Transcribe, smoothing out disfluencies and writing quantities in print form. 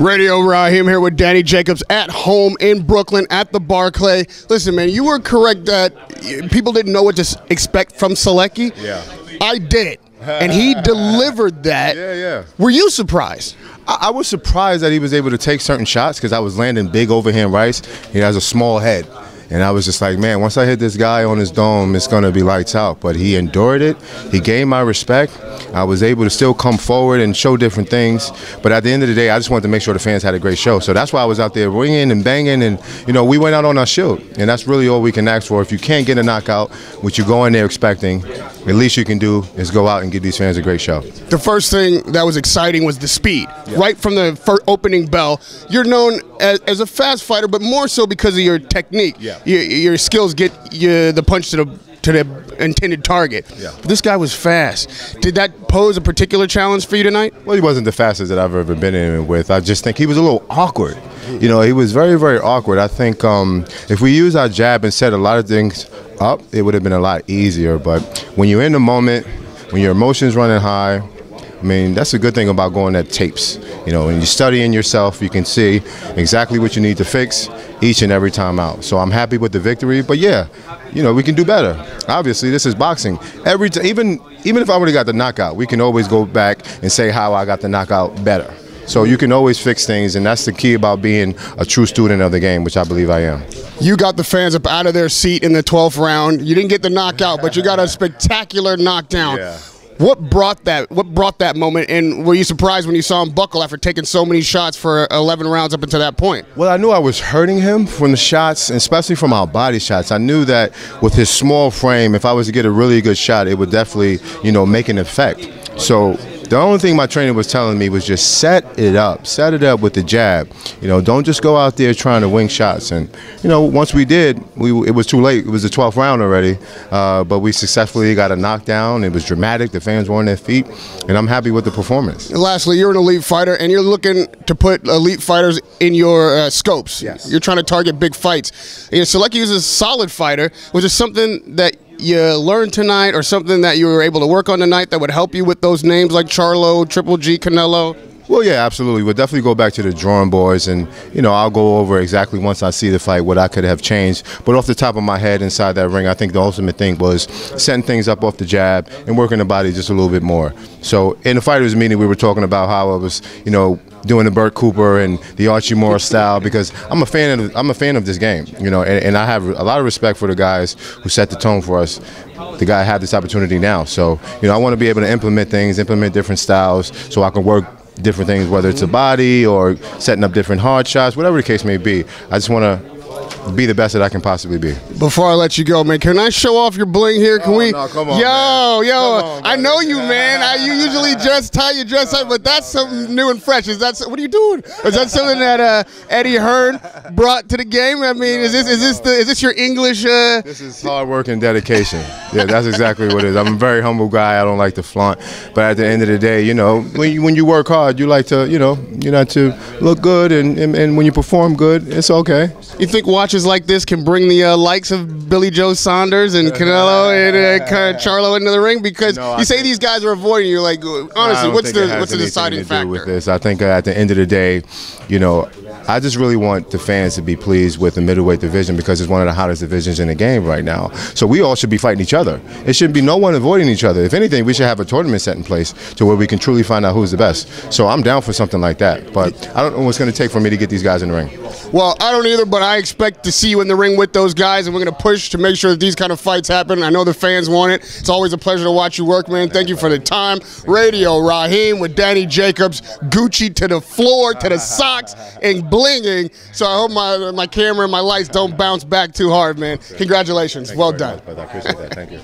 Radio Rahim here with Danny Jacobs at home in Brooklyn at the Barclay. Listen, man, you were correct that people didn't know what to expect from Sulecki. Yeah. I did. And he delivered that. Yeah. Were you surprised? I was surprised that he was able to take certain shots because I was landing big overhand rights. He has a small head. And I was just like, man, once I hit this guy on his dome, it's going to be lights out. But he endured it. He gained my respect. I was able to still come forward and show different things. But at the end of the day, I just wanted to make sure the fans had a great show. So that's why I was out there ringing and banging. And, you know, we went out on our shield. And that's really all we can ask for. If you can't get a knockout, which you go in there expecting, at least you can do is go out and give these fans a great show. The first thing that was exciting was the speed. Yeah. Right from the opening bell, you're known as a fast fighter, but more so because of your technique. Yeah. Your skills get you the punch to the intended target. Yeah. This guy was fast. Did that pose a particular challenge for you tonight? Well, he wasn't the fastest that I've ever been in with. I just think he was a little awkward. You know, he was very, very awkward. I think if we use our jab and set a lot of things up, it would have been a lot easier. But when you're in the moment, when your emotions running high, I mean, that's a good thing about going at tapes. You know, when you're studying yourself, you can see exactly what you need to fix each and every time out. So I'm happy with the victory. But yeah, you know, we can do better. Obviously, this is boxing. Even if I would have got the knockout, we can always go back and say how I got the knockout better. So you can always fix things, and that's the key about being a true student of the game, which I believe I am. You got the fans up out of their seat in the 12th round. You didn't get the knockout, but you got a spectacular knockdown. Yeah. What brought that moment, and were you surprised when you saw him buckle after taking so many shots for 11 rounds up until that point? Well, I knew I was hurting him from the shots, and especially from our body shots. I knew that with his small frame, if I was to get a really good shot, it would definitely, you know, make an effect. So the only thing my trainer was telling me was just set it up with the jab. You know, don't just go out there trying to wing shots. And, you know, once we did, it was too late. It was the 12th round already, but we successfully got a knockdown. It was dramatic. The fans were on their feet, and I'm happy with the performance. And lastly, you're an elite fighter, and you're looking to put elite fighters in your scopes. Yes. You're trying to target big fights. You know, Sulecki is a solid fighter. Was there something that you learned tonight or something that you were able to work on tonight that would help you with those names like Charlo, Triple G, Canelo? Well, yeah, absolutely. We'll definitely go back to the drawing boards, and, you know, I'll go over exactly once I see the fight what I could have changed. But off the top of my head inside that ring, I think the ultimate thing was setting things up off the jab and working the body just a little bit more. So in the fighters meeting, we were talking about how I was, you know, doing the Burt Cooper and the Archie Morris style, because I'm a fan of this game, you know, and I have a lot of respect for the guys who set the tone for us. The guy had this opportunity now, so, you know, I want to be able to implement different styles, so I can work different things, whether it's a body or setting up different hard shots, whatever the case may be. I just want to be the best that I can possibly be. Before I let you go, man, can I show off your bling here? Can we? No, come on, yo, man. Come on, I know you, man. man. You usually dress tight, but that's something new and fresh. What are you doing? Is that something that Eddie Hearn brought to the game? I mean, is this your English? This is hard work and dedication. Yeah, that's exactly what it is. I'm a very humble guy. I don't like to flaunt, but at the end of the day, you know, when you work hard, you like to, you know, you like to look good, and when you perform good, it's okay. You think watching like this can bring the likes of Billy Joe Saunders and Canelo and Charlo into the ring? Because you say these guys are avoiding you. Like, honestly, what's the deciding factor with this? I think at the end of the day, you know, I just really want the fans to be pleased with the middleweight division, because it's one of the hottest divisions in the game right now. So we all should be fighting each other. It shouldn't be no one avoiding each other. If anything, we should have a tournament set in place to where we can truly find out who's the best. So I'm down for something like that. But I don't know what's going to take for me to get these guys in the ring. Well, I don't either, but I expect to see you in the ring with those guys, and we're going to push to make sure that these kind of fights happen. I know the fans want it. It's always a pleasure to watch you work, man. Thank you for the time. Radio Rahim with Danny Jacobs, Gucci to the floor, to the socks, and blinging. So I hope my camera and my lights don't bounce back too hard, man. Congratulations. Well done. I appreciate that. Thank you.